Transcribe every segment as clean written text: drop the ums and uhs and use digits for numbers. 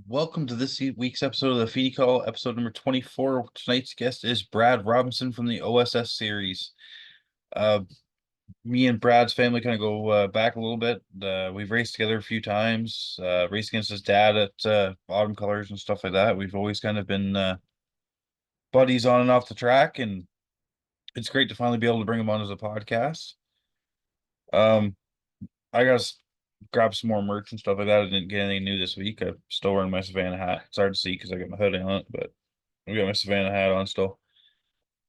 Welcome to this week's episode of the Feeney Call, episode number 24. Tonight's guest is Brad Robinson from the OSS series. Uh, Me and Brad's family kind of go back a little bit. We've raced together a few times, raced against his dad at Autumn Colors and stuff like that. We've always kind of been buddies on and off the track, and it's great to finally be able to bring him on as a podcast. Um, I got grab some more merch and stuff like that. I didn't get anything new this week. I'm still wearing my Savannah hat. It's hard to see because I got my hoodie on it, but I got my Savannah hat on still.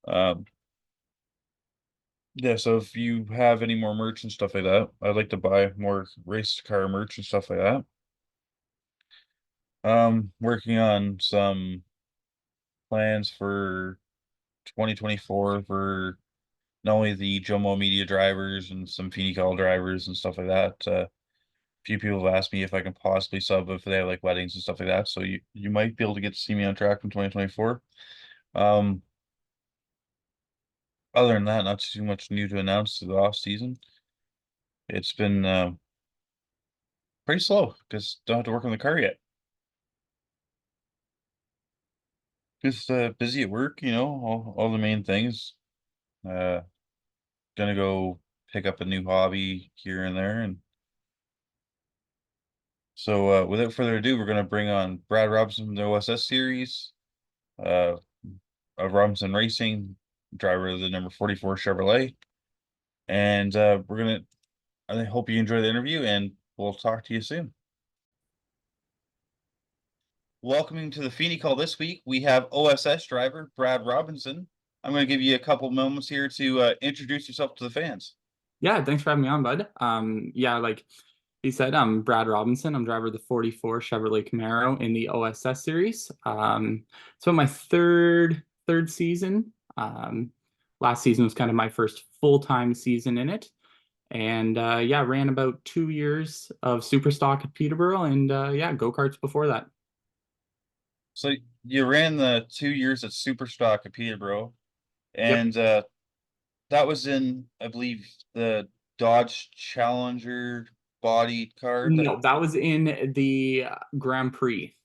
Um, yeah, so if you have any more merch and stuff like that, I'd like to buy more race car merch and stuff like that. Working on some plans for 2024 for not only the Jomo Media drivers and some Feeney Call drivers and stuff like that. Few people have asked me if I can possibly sub if they have like weddings and stuff like that. So you might be able to get to see me on track in 2024. Um, Other than that, not too much new to announce to the off season. It's been pretty slow because don't have to work on the car yet. Just busy at work, all the main things. Uh, Gonna go pick up a new hobby here and there, and so without further ado, we're gonna bring on Brad Robinson from the OSS series, uh, of Robinson Racing, driver of the number 44 Chevrolet, and I hope you enjoy the interview, and we'll talk to you soon. Welcoming to the Feeney Call this week, we have OSS driver Brad Robinson. I'm going to give you a couple moments here to introduce yourself to the fans. Yeah, thanks for having me on, bud. Yeah, like he said, I'm Brad Robinson. I'm driver of the 44 Chevrolet Camaro in the OSS series. So my third season. Last season was kind of my first full-time season in it. And yeah, ran about 2 years of super stock at Peterborough and yeah, go-karts before that. So you ran the 2 years at Superstock at Peterborough, Yep. and that was in, I believe, the Dodge Challenger body car. No, that was in the Grand Prix.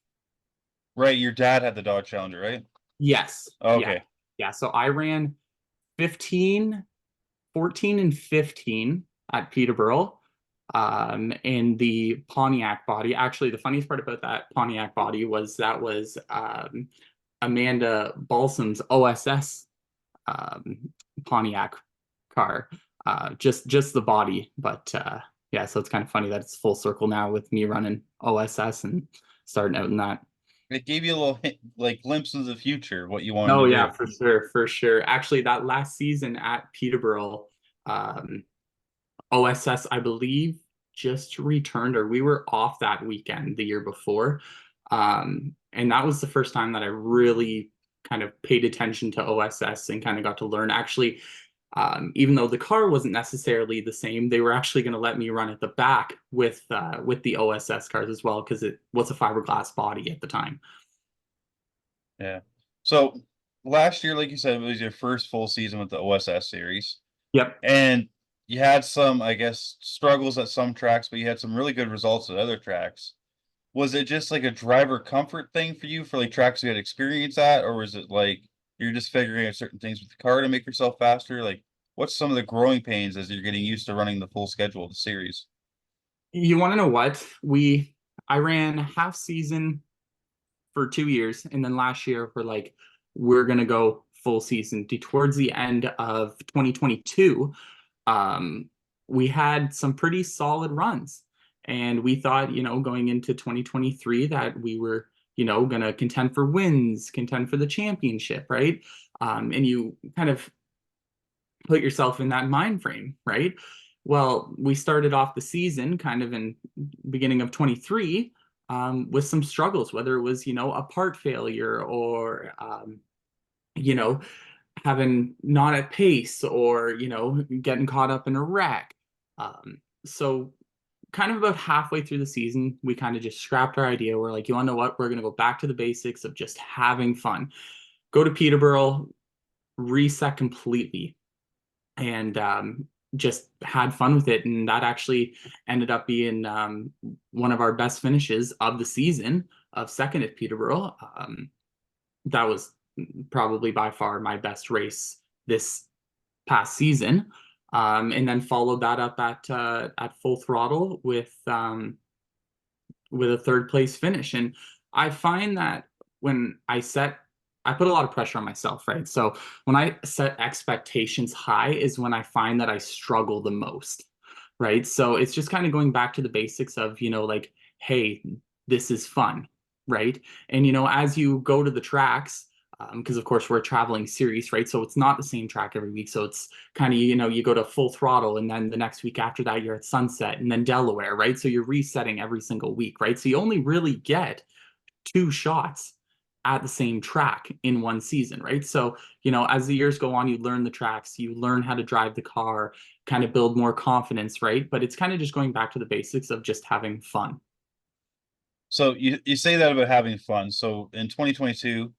Right, your dad had the Dodge Challenger, right? Yes. Yeah. Okay. Yeah. So I ran 15, 14 and 15 at Peterborough in the Pontiac body. Actually, the funniest part about that Pontiac body was Amanda Balsam's OSS Pontiac car. Just the body, but yeah, so it's kind of funny that it's full circle now with me running OSS and starting out in that. It gave you a little hint, like glimpse of the future, what you wanted Oh to yeah, do. for sure, for sure. Actually, that last season at Peterborough, um, OSS, I believe, just returned, or we were off that weekend the year before. And that was the first time that I really kind of paid attention to OSS and kind of got to learn. Actually, even though the car wasn't necessarily the same, they were actually going to let me run at the back with the OSS cars as well because it was a fiberglass body at the time. Yeah. So last year, like you said, it was your first full season with the OSS series. Yep. And you had some, I guess, struggles at some tracks, but you had some really good results at other tracks. Was it just like a driver comfort thing for you for like tracks you had experience at, or was it like you're just figuring out certain things with the car to make yourself faster? Like, what's some of the growing pains as you're getting used to running the full schedule of the series? You want to know what? I ran half season for 2 years, and then last year we're gonna go full season. Towards the end of 2022, we had some pretty solid runs, and we thought, going into 2023 that we were, gonna contend for wins, contend for the championship, right? And you kind of put yourself in that mind frame, right? Well, we started off the season kind of in beginning of 23, with some struggles, whether it was, a part failure or, you know, having not at pace or, getting caught up in a wreck. So kind of about halfway through the season, we kind of just scrapped our idea. We're like, you want to know what? We're going to go back to the basics of just having fun. Go to Peterborough, reset completely, and just had fun with it. And that actually ended up being one of our best finishes of the season of second at Peterborough. That was probably by far my best race this past season. And then followed that up at Full Throttle with a third place finish. And I find that when I put a lot of pressure on myself, right? So when I set expectations high is when I find that I struggle the most, right? So it's just kind of going back to the basics of, like, hey, this is fun, right? And, as you go to the tracks, because of course we're a traveling series, right? So it's not the same track every week. So it's kind of, you go to Full Throttle and then the next week after that you're at Sunset and then Delaware, right? So you're resetting every single week, right? So you only really get two shots at the same track in one season, right? So, as the years go on, you learn the tracks, you learn how to drive the car, kind of build more confidence, right? But it's kind of just going back to the basics of just having fun. So you say that about having fun. So in 2022,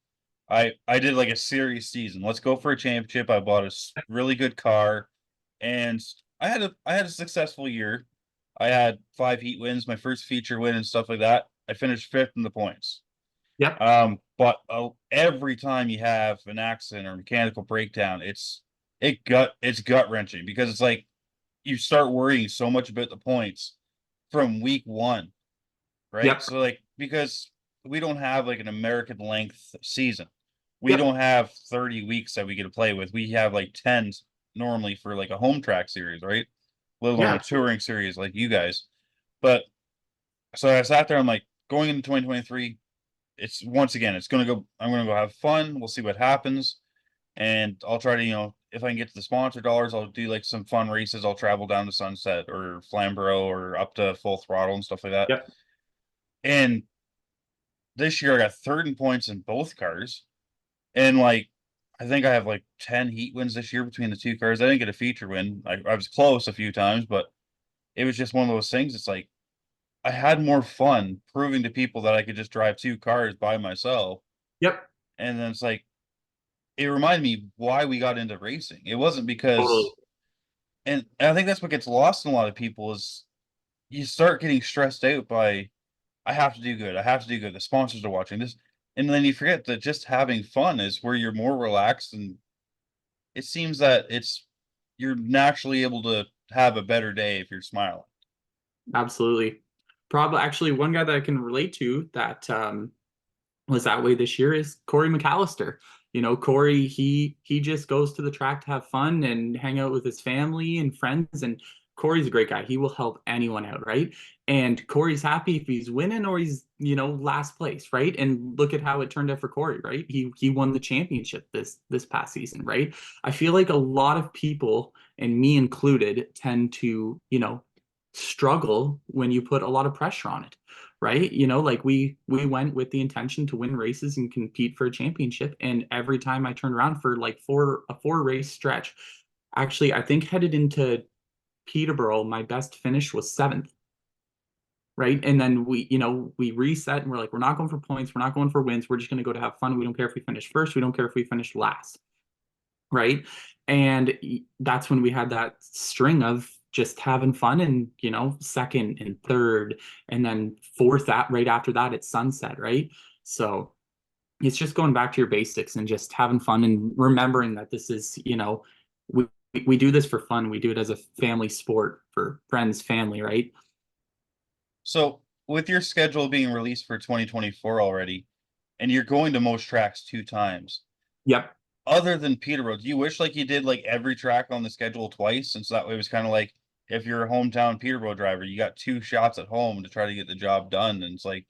I did like a series season. Let's go for a championship. I bought a really good car, and I had a successful year. I had 5 heat wins, my first feature win, and stuff like that. I finished fifth in the points. Yep. But every time you have an accident or mechanical breakdown, it's gut wrenching because it's like you start worrying so much about the points from week one, right? Yep. So like because we don't have like an American length season. We Yep. don't have 30 weeks that we get to play with. We have like 10 normally for like a home track series, right? Let alone Yeah, a absolutely. touring series like you guys. But so I sat there, I'm like, going into 2023, it's once again, I'm gonna go have fun. We'll see what happens. And I'll try to, if I can get to the sponsor dollars, I'll do like some fun races. I'll travel down to Sunset or Flamborough or up to Full Throttle and stuff like that. Yep. And this year I got third in points in both cars. And like I think I have like 10 heat wins this year between the two cars. I didn't get a feature win. I was close a few times, but it was just one of those things. It's like I had more fun proving to people that I could just drive two cars by myself. Yep. And then it's like it reminded me why we got into racing. It wasn't Totally. because and I think that's what gets lost in a lot of people is you start getting stressed out by I have to do good. I have to do good. The sponsors are watching this. And then you forget that just having fun is where you're more relaxed and it seems that you're naturally able to have a better day if you're smiling. Absolutely. Probably actually one guy that I can relate to that was that way this year is Corey McAllister. Corey, he just goes to the track to have fun and hang out with his family and friends. And Corey's a great guy. He will help anyone out, right? And Corey's happy if he's winning or he's, last place, right? And look at how it turned out for Corey, right? He won the championship this past season, right? I feel like a lot of people, and me included, tend to, struggle when you put a lot of pressure on it, right? Like we went with the intention to win races and compete for a championship, and every time I turned around for like a 4 race stretch, actually I think headed into Peterborough, my best finish was seventh, right? And then we reset and we're like, we're not going for points, we're not going for wins, we're just going to go to have fun. We don't care if we finish first, we don't care if we finish last, right? And that's when we had that string of just having fun and, second and third and then fourth that right after that at Sunset, right? So it's just going back to your basics and just having fun and remembering that this is, we we do this for fun. We do it as a family sport for friends, family, right? So with your schedule being released for 2024 already, and you're going to most tracks 2 times, Yep. other than Peterborough, do you wish like you did like every track on the schedule twice? Since that way it was kind of like if you're a hometown Peterborough driver, you got 2 shots at home to try to get the job done. And it's like,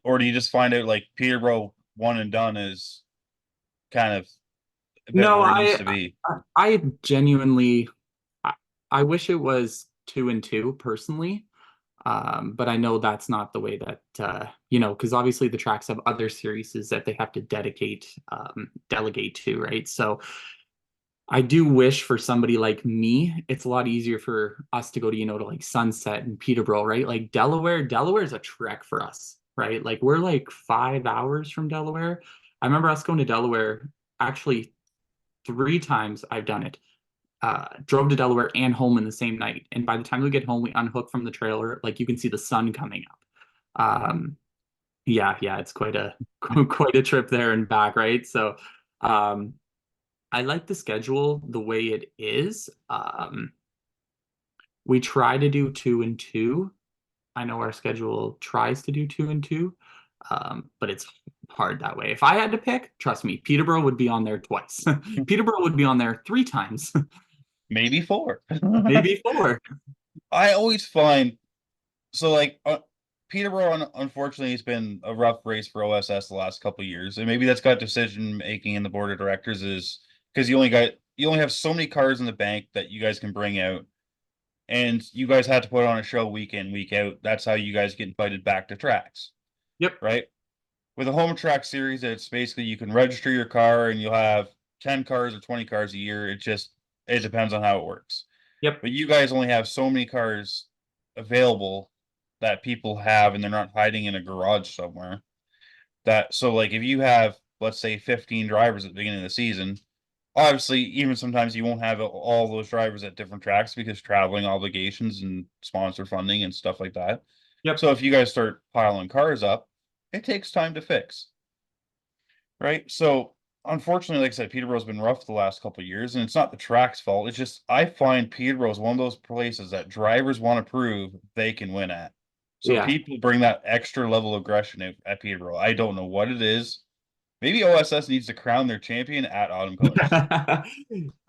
or do you just find out like Peterborough one and done is kind of a bit No, where it needs to be? I genuinely I, I wish it was 2 and 2 personally. But I know that's not the way that because obviously the tracks have other series that they have to delegate to, right? So I do wish for somebody like me, it's a lot easier for us to go to, to like Sunset and Peterborough, right? Like Delaware is a trek for us, right? Like we're like 5 hours from Delaware. I remember us going to Delaware actually 3 times I've done it. Drove to Delaware and home in the same night. And by the time we get home, we unhook from the trailer, like you can see the sun coming up. Yeah, it's quite a quite a trip there and back, right? So um I like the schedule the way it is. We try to do 2 and 2. I know our schedule tries to do 2 and 2, but it's hard that way. If I had to pick, trust me, Peterborough would be on there twice. Peterborough would be on there 3 times, Maybe four. maybe four. I always find so like Peterborough, unfortunately, has been a rough race for OSS the last couple of years, and maybe that's got decision making in the board of directors is because you only have so many cars in the bank that you guys can bring out, and you guys had to put on a show week in week out. That's how you guys get invited back to tracks, Yep, right? With a home track series, it's basically you can register your car and you'll have 10 cars or 20 cars a year. It depends on how it works. yep, But you guys only have so many cars available that people have, and they're not hiding in a garage somewhere. That so like if you have, let's say, 15 drivers at the beginning of the season, obviously even sometimes you won't have all those drivers at different tracks because traveling obligations and sponsor funding and stuff like that. yep. So if you guys start piling cars up, it takes time to fix, right? So unfortunately, like I said, Peterborough's been rough the last couple of years, and it's not the track's fault. It's just I find Peterborough is one of those places that drivers want to prove they can win at. So Yeah. people bring that extra level of aggression at Peterborough. I don't know what it is. Maybe OSS needs to crown their champion at Autumn Colors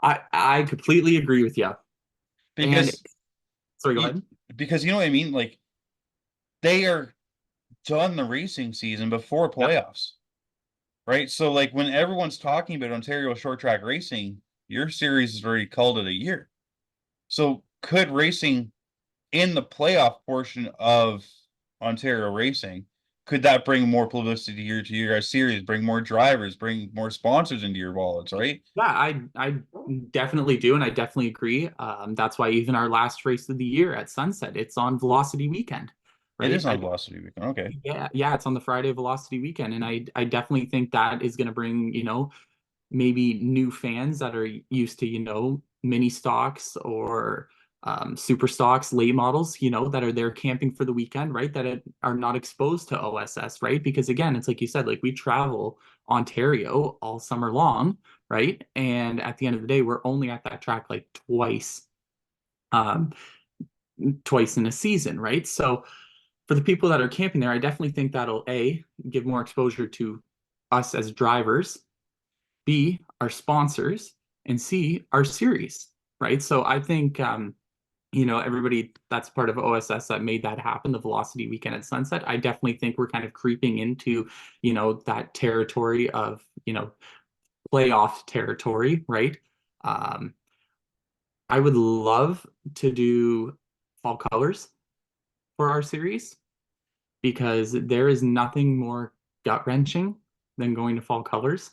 I completely agree with you. And because sorry, go you ahead. because you know what I mean. Like they are done the racing season before Yep. playoffs, right? So like when everyone's talking about Ontario short track racing, your series is already called it a year. So could racing in the playoff portion of Ontario racing, could that bring more publicity to your guys' series, bring more drivers, bring more sponsors into your wallets, right? Yeah, I definitely do, and I definitely agree. That's why even our last race of the year at Sunset, it's on Velocity Weekend, It right? is on Velocity Weekend. Okay. Yeah, it's on the Friday of Velocity Weekend, and I definitely think that is going to bring, maybe new fans that are used to, mini stocks or super stocks, late models, that are there camping for the weekend, right? Are not exposed to OSS, right? Because again, it's like you said, like we travel Ontario all summer long, right? And at the end of the day, we're only at that track like um, twice in a season, right? So for the people that are camping there, I definitely think that'll give more exposure to us as drivers, B, our sponsors, and C, our series, right? So I think, everybody that's part of OSS that made that happen, the Velocity Weekend at Sunset, I definitely think we're kind of creeping into, that territory of, playoff territory, right? Um, I would love to do fall colors for our series because there is nothing more gut wrenching than going to fall colors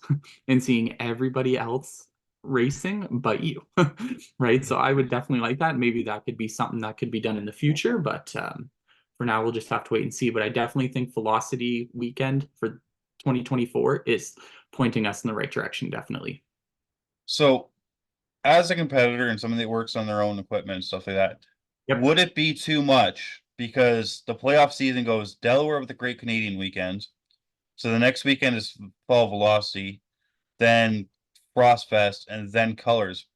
and seeing everybody else racing but you, right? So I would definitely like that. Maybe that could be something that could be done in the future, but for now, we'll just have to wait and see. But I definitely think Velocity Weekend for 2024 is pointing us in the right direction, definitely. So as a competitor and somebody that works on their own equipment and stuff like that, Yep. would it be too much? Because the playoff season goes Delaware with the Great Canadian Weekend. So the next weekend is Fall Velocity, then Frostfest, and then Colors,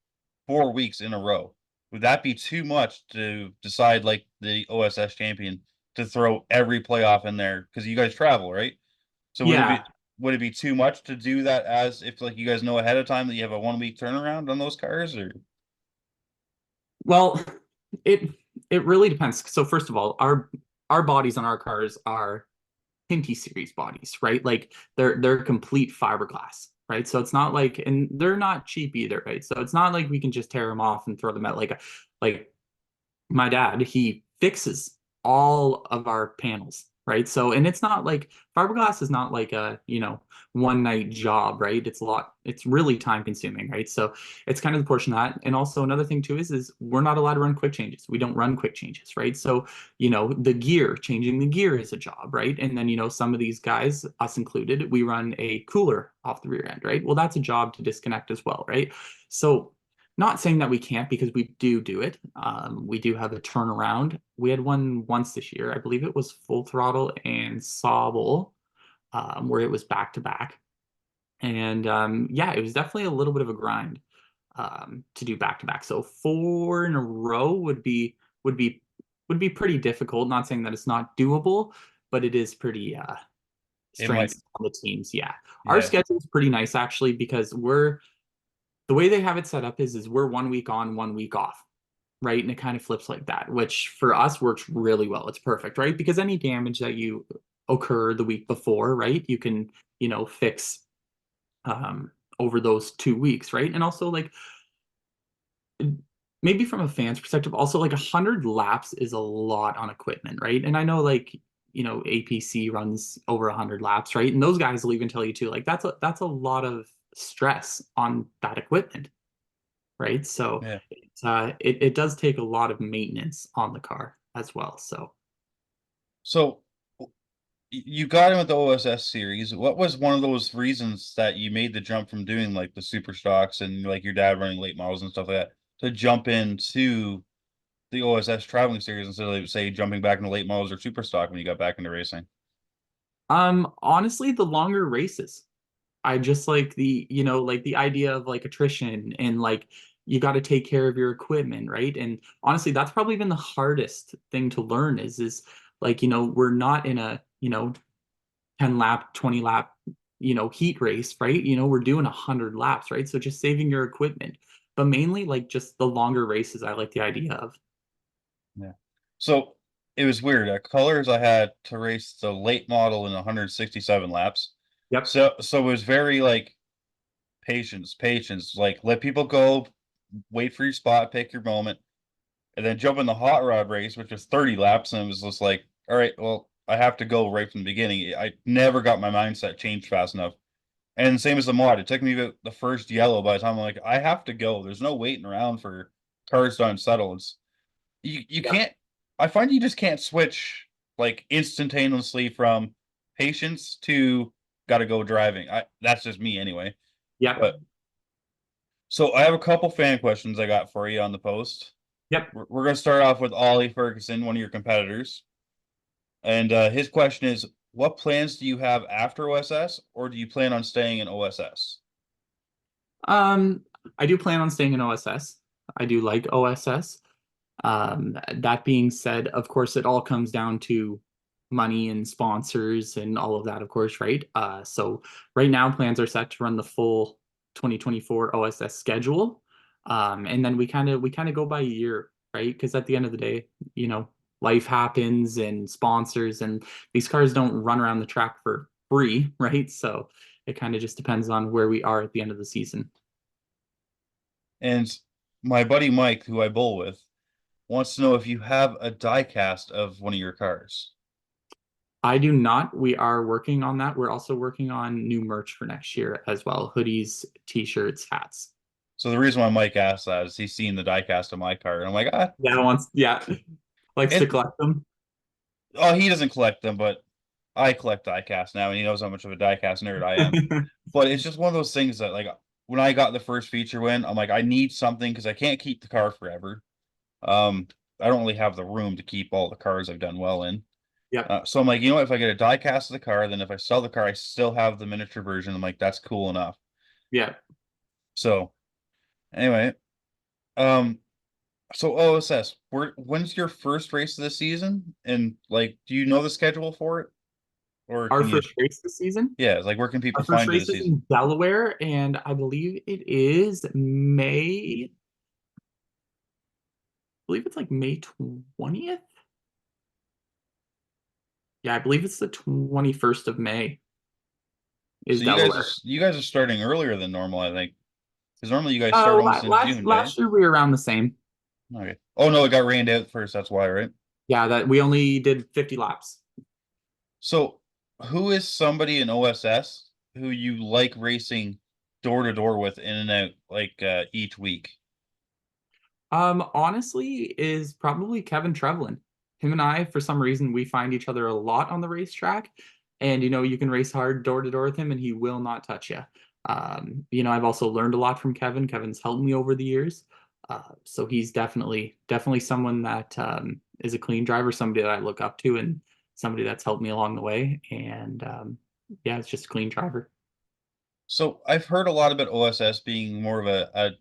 4 weeks in a row. Would that be too much to decide like the OSS champion to throw every playoff in there? Because you guys travel, right? So Yeah. would it be too much to do that as if like you guys know ahead of time that you have a 1 week turnaround on those cars or Well, it it really depends. So first of all, our bodies on our cars are Pinty series bodies, right? Like they're complete fiberglass, right? So it's not like, and they're not cheap either, right? So it's not like we can just tear them off and throw them out like my dad, he fixes all of our panels, right? So, and it's not like fiberglass is not like a, one night job, right? It's really time consuming, right? So it's kind of the portion of that. And also another thing too is we're not allowed to run quick changes. We don't run quick changes, right? So, changing the gear is a job, right? And then, some of these guys, us included, we run a cooler off the rear end, right? Well, that's a job to disconnect as well, right? So not saying that we can't because we do it. We do have a turnaround. We had one once this year. I believe it was Full Throttle and Sobble, where it was back to back. And yeah, it was definitely a little bit of a grind to do back to back. So four in a row would be would be pretty difficult. Not saying that it's not doable, but it is pretty It might, strenuous on the teams. Yeah, our yeah, schedule is pretty nice actually because we're the way they have it set up is we're 1 week on, 1 week off, right? And it kind of flips like that, which for us works really well. It's perfect, right? Because any damage that you occur the week before, right, you can, fix um over those 2 weeks, right? And also like maybe from a fan's perspective, also like 100 laps is a lot on equipment, right? And I know like APC runs over 100 laps, right? And those guys will even tell you too, like that's a lot of stress on that equipment, right? So yeah. it does take a lot of maintenance on the car as well. So So you got in with the OSS series. What was one of those reasons that you made the jump from doing like the super stocks and like your dad running late models and stuff like that to jump into the OSS traveling series instead of say jumping back into late models or super stock when you got back into racing? honestly, the longer races, I just like like the idea of like attrition and like you got to take care of your equipment, right? And honestly, that's probably been the hardest thing to learn is like, we're not in a, 10 lap, 20 lap, heat race, right? We're doing 100 laps, right? So just saving your equipment. But mainly like just the longer races I like the idea of. Yeah. So it was weird. At Colors, I had to race the late model in 167 laps. Yep. So it was very like patience. Like let people go, wait for your spot, pick your moment, and then jump in the hot rod race, which was 30 laps, and it was just like, all right, well, I have to go right from the beginning. I never got my mindset changed fast enough. And same as the mod, it took me about the first yellow by the time I'm like, I have to go. There's no waiting around for cars to unsettle. You Yep. can't. I find you just can't switch like instantaneously from patience to gotta go driving. I That's just me anyway. Yep. But so I have a couple fan questions I got for you on the post. Yep. We're gonna start off with Ollie Ferguson, one of your competitors, and his question is, what plans do you have after OSS, or do you plan on staying in OSS? Um, I do plan on staying in OSS. I do like OSS. That being said, of course, it all comes down to money and sponsors and all of that, of course, right? So right now plans are set to run the full 2024 OSS schedule. And then we kind of go by year, right? Because at the end of the day, life happens and sponsors and these cars don't run around the track for free, right? So it kind of just depends on where we are at the end of the season. And my buddy Mike, who I bowl with, wants to know if you have a die cast of one of your cars. I do not. We are working on that. We're also working on new merch for next year as well. Hoodies, t-shirts, hats. So the reason why Mike asked that is he's seen the die cast of my car, and I'm like, ah, Yeah, once yeah. Likes to it. collect them. Oh, he doesn't collect them, but I collect die cast now, and he knows how much of a die cast nerd I am. But it's just one of those things that, like, when I got the first feature win, I'm like, I need something because I can't keep the car forever. Um, I don't really have the room to keep all the cars I've done well in. Yep. So I'm like, you know what? If I get a die cast of the car, then if I sell the car, I still have the miniature version. I'm like, that's cool enough. Yeah. So anyway, um, so OSS, when's your first race of the season? And like, do you know the schedule for it, or Our can you? first race this season. Yeah, it's like where can Our people first find you race this is season? in Delaware, and I believe it is May. I believe it's like May 20th. Yeah, I believe it's the 21st of May is So Delaware. you guys are starting earlier than normal, I think, because normally you guys start almost in Last June, right? last year we were around the same. Okay. Oh no, it got rained out first. That's why, right? Yeah, that we only did 50 laps. So, who is somebody in OSS who you like racing door to door with in and out like each week? Honestly, is probably Kevin Trevlin. Him and I, for some reason, we find each other a lot on the racetrack. And you can race hard door to door with him and he will not touch you. I've also learned a lot from Kevin. Kevin's helped me over the years. So he's definitely someone that is a clean driver, somebody that I look up to and somebody that's helped me along the way. And yeah, it's just a clean driver. So, I've heard a lot about OSS being more of a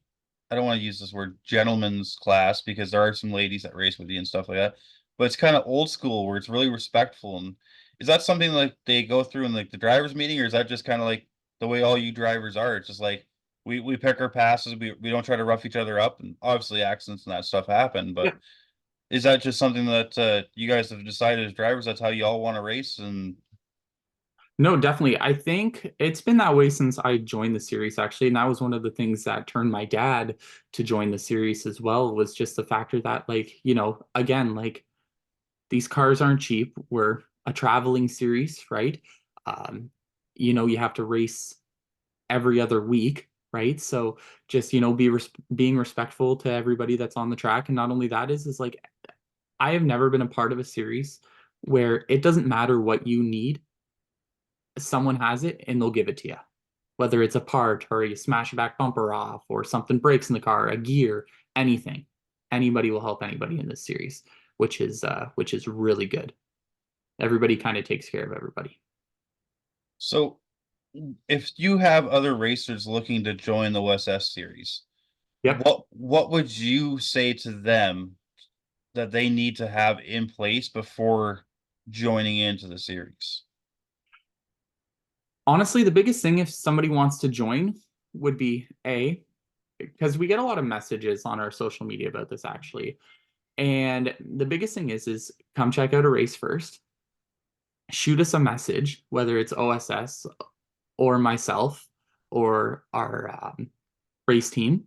I don't want to use this word gentleman's class because there are some ladies that race with you and stuff like that. But it's kind of old school where it's really respectful. And is that something like they go through in like the drivers meeting, or is that just kind of like the way all you drivers are? It's just like we pick our passes, we don't try to rough each other up, and obviously accidents and that stuff happen. But Yeah. is that just something that you guys have decided as drivers that's how you all want to race? And No, definitely. I think it's been that way since I joined the series, actually. And that was one of the things that turned my dad to join the series as well, was just the factor that, like, again, like these cars aren't cheap. We're a traveling series, right? Um, you have to race every other week, right? So just, being respectful to everybody that's on the track. And not only that is like, I have never been a part of a series where it doesn't matter what you need, someone has it and they'll give it to you. Whether it's a part or you smash a back bumper off or something breaks in the car, a gear, anything. Anybody will help anybody in this series, which is really good. Everybody kind of takes care of everybody. so if you have other racers looking to join the OSS series, Yep. what would you say to them that they need to have in place before joining into the series? Honestly, the biggest thing if somebody wants to join would be A, because we get a lot of messages on our social media about this actually. And the biggest thing is come check out a race first. Shoot us a message, whether it's OSS or myself or our race team,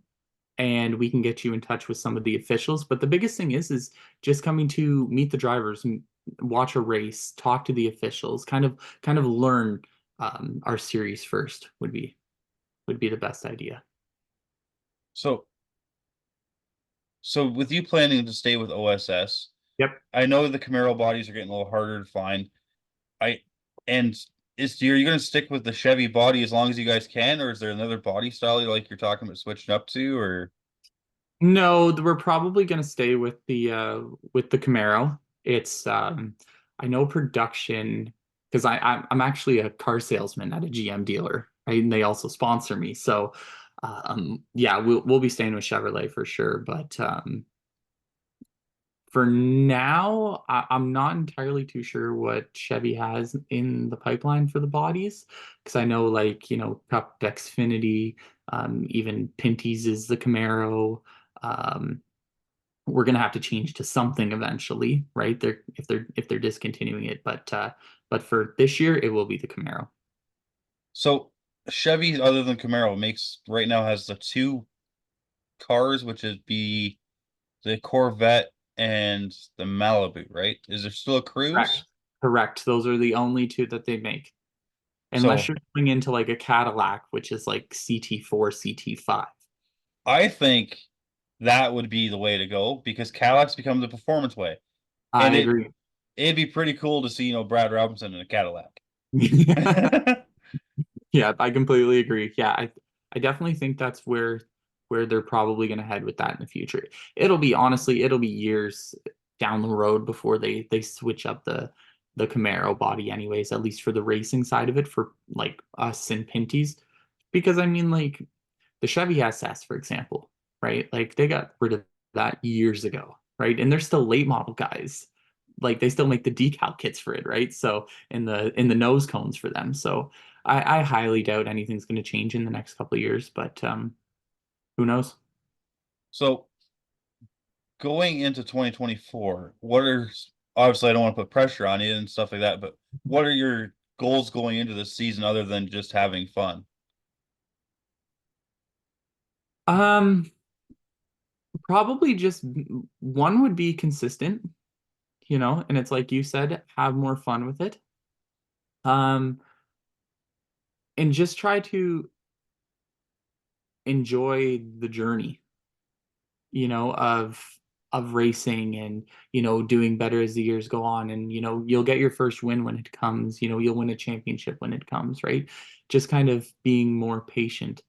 and we can get you in touch with some of the officials. But the biggest thing is just coming to meet the drivers, watch a race, talk to the officials, kind of learn our series first would be the best idea. So, so with you planning to stay with OSS, Yep. I know the Camaro bodies are getting a little harder to find. I and are you going to stick with the Chevy body as long as you guys can, or is there another body style like you're talking about switching up to, or No, we're probably going to stay with the Camaro. It's I know production because I'm actually a car salesman at a GM dealer, right? And they also sponsor me. So yeah, we'll be staying with Chevrolet for sure. But for now, I'm not entirely too sure what Chevy has in the pipeline for the bodies because I know like Cup Xfinity, even Pinty's is the Camaro. Um, we're gonna have to change to something eventually, right? If they're discontinuing it, but for this year it will be the Camaro. so Chevy other than Camaro makes right now has the two cars, which is be the Corvette and the Malibu, right? Is there still a Correct. Cruise? Correct. Those are the only two that they make, unless So you're going into like a Cadillac, which is like CT4, CT5. I think that would be the way to go because Cadillac's become the performance way. I And agree. it'd be pretty cool to see, Brad Robinson in a Cadillac. Yeah, I completely agree. Yeah, I definitely think that's where they're probably going to head with that in the future. It'll be years down the road before they switch up the Camaro body anyways, at least for the racing side of it for like us and Pinties. Because I mean like the Chevy SS, for example, right? Like they got rid of that years ago, right? And they're still late model guys. Like they still make the decal kits for it, right? So in the nose cones for them. So I highly doubt anything's going to change in the next couple of years, but who knows? So going into 2024, what are obviously I don't want to put pressure on you and stuff like that, but what are your goals going into the season other than just having fun? Um, Probably just one would be consistent. and it's like you said, have more fun with it. Um, and just try to enjoy the journey, of racing and, doing better as the years go on. And, you'll get your first win when it comes, you'll win a championship when it comes, right? Just kind of being more patient.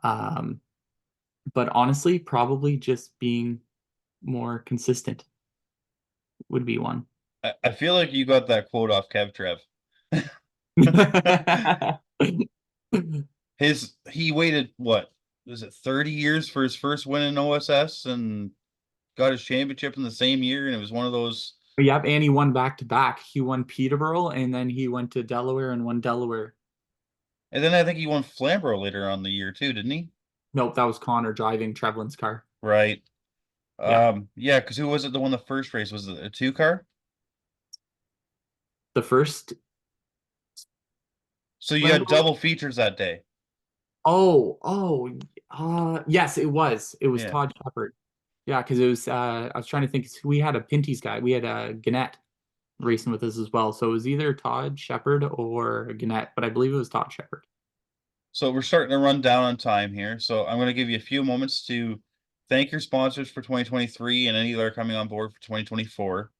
Um, but honestly, probably just being more consistent would be one. I feel like you got that quote off Kev Trev. He waited what was it 30 years for his first win in OSS and got his championship in the same year, and it was one of those. Yep, and he won back to back. He won Peterborough, and then he went to Delaware and won Delaware. And then I think he won Flamborough later on the year too, didn't he? Nope, that was Connor driving Trevlin's car. Right. Yeah. Yeah, because who was it that won the first race? Was it a two car? The first So you had Flamborough. double features that day. Yes, it was. It was Yeah. Todd Shepard. Yeah, because it was. I was trying to think. We had a Pinty's guy. We had a Gannett racing with us as well. So it was either Todd Shepard or Gannett, but I believe it was Todd Shepard. So we're starting to run down on time here. So I'm going to give you a few moments to thank your sponsors for 2023 and any that are coming on board for 2024.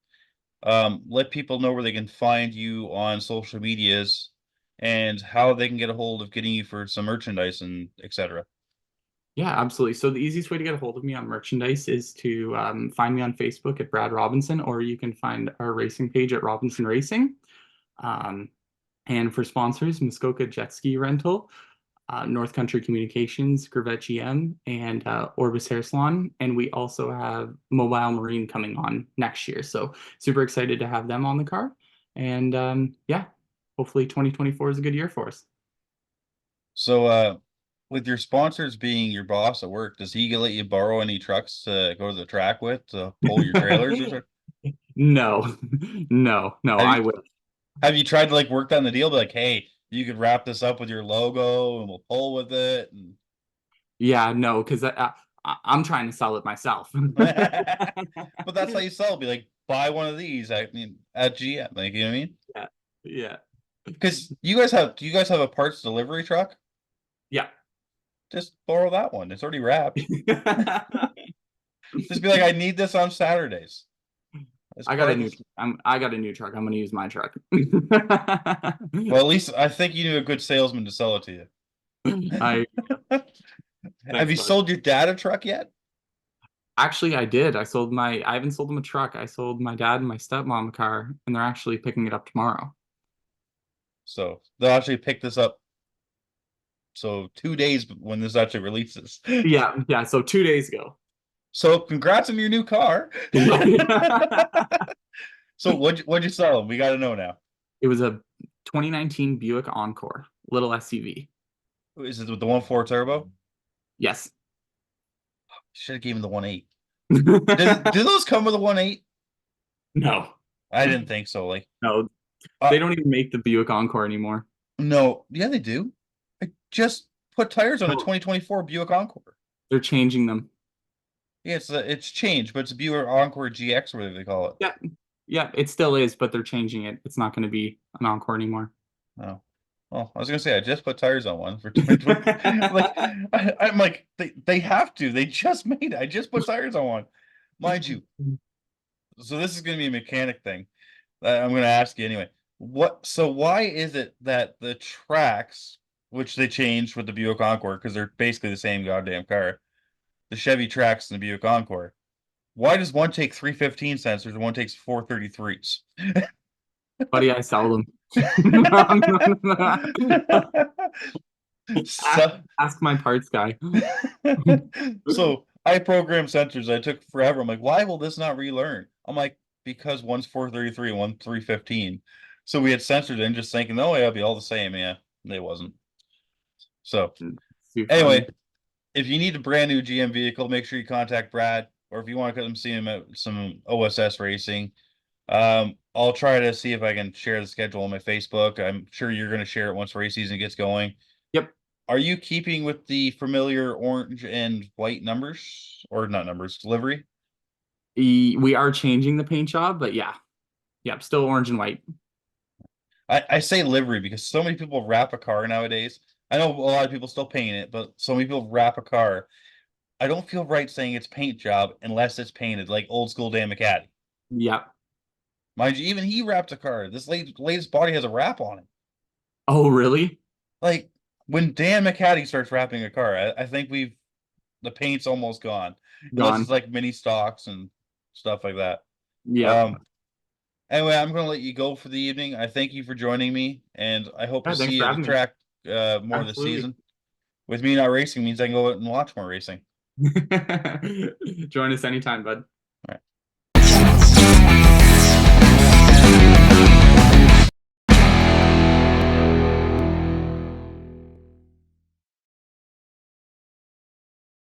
Let people know where they can find you on social medias and how they can get a hold of getting you for some merchandise and etc. Yeah, absolutely. So the easiest way to get a hold of me on merchandise is to find me on Facebook at Brad Robinson, or you can find our racing page at Robinson Racing. Um, and for sponsors, Muskoka Jet Ski Rental, North Country Communications, Gravette GM, and Orbis Hair Salon. And we also have Mobile Marine coming on next year. So super excited to have them on the car. And yeah, hopefully 2024 is a good year for us. So with your sponsors being your boss at work, does he let you borrow any trucks to go to the track with to pull your trailers or something? No, no, Have you I would. have you tried to like work on the deal? Be like, hey, you could wrap this up with your logo and we'll pull with it. And Yeah, no, because I'm trying to sell it myself. but that's how you sell it. Be like, buy one of these. I mean, at GM, like you know what I mean? Yeah, yeah, Because do you guys have a parts delivery truck? yeah. Just borrow that one. It's already wrapped. Just be like, I need this on Saturdays. As I got part a of new. this. I got a new truck. I'm gonna use my truck. Well, at least I think you knew a good salesman to sell it to you. I Have Thanks, you bud. sold your dad a truck yet? Actually, I did. I haven't sold them a truck. I sold my dad and my stepmom a car, and they're actually picking it up tomorrow. So they'll actually pick this up. So 2 days when this actually releases. Yeah, yeah. So 2 days ago. So congrats on your new car. So what'd you sell them? We got to know now. It was a 2019 Buick Encore, little SUV. Is it with the 1.4 turbo? Yes. Should have given the 1.8. Do those come with a 1.8? No, I didn't think so. Like, no, uh, they don't even make the Buick Encore anymore. no, yeah, they do. I just put tires on a No, 2024 Buick Encore. they're changing them. Yeah, it's changed, but it's a Buick Encore GX, whatever they call it. Yeah, yeah, it still is, but they're changing it. It's not going to be an Encore anymore. Oh, well, I was gonna say I just put tires on one for 2020. Like, I'm like they have to. They just made it. I just put tires on one, mind you. So this is gonna be a mechanic thing. I'm gonna ask you anyway. So why is it that the tracks, which they changed with the Buick Encore, because they're basically the same goddamn car, the Chevy tracks and the Buick Encore, why does one take 315 sensors and one takes 433s? Buddy, I sell them. ask, So, ask my parts guy. so I programmed sensors. I took forever. I'm like, why will this not relearn? I'm like, because one's 433 and one's 315. So we had sensors in just thinking, oh, yeah, it'll be all the same. Yeah, it wasn't. So Too funny. anyway, if you need a brand new GM vehicle, make sure you contact Brad. Or if you want to come see him at some OSS racing, I'll try to see if I can share the schedule on my Facebook. I'm sure you're going to share it once race season gets going. Yep. Are you keeping with the familiar orange and white numbers or not numbers, livery? We are changing the paint job, but yeah. Yep, still orange and white. I say livery because so many people wrap a car nowadays. I know a lot of people still paint it, but so many people wrap a car. I don't feel right saying it's paint job unless it's painted like old school Dan McCaddy. Yep. Mind you, even he wrapped a car. This latest body has a wrap on it. Oh, really? Like when Dan McCaddy starts wrapping a car, I think the paint's almost gone. Unless it's Gone. like mini stocks and stuff like that. Yep. Um anyway, I'm gonna let you go for the evening. I thank you for joining me, and I hope to Yeah, see thanks you for at the having me. track more this Absolutely. season. With me not racing means I can go out and watch more racing. Join us anytime, bud.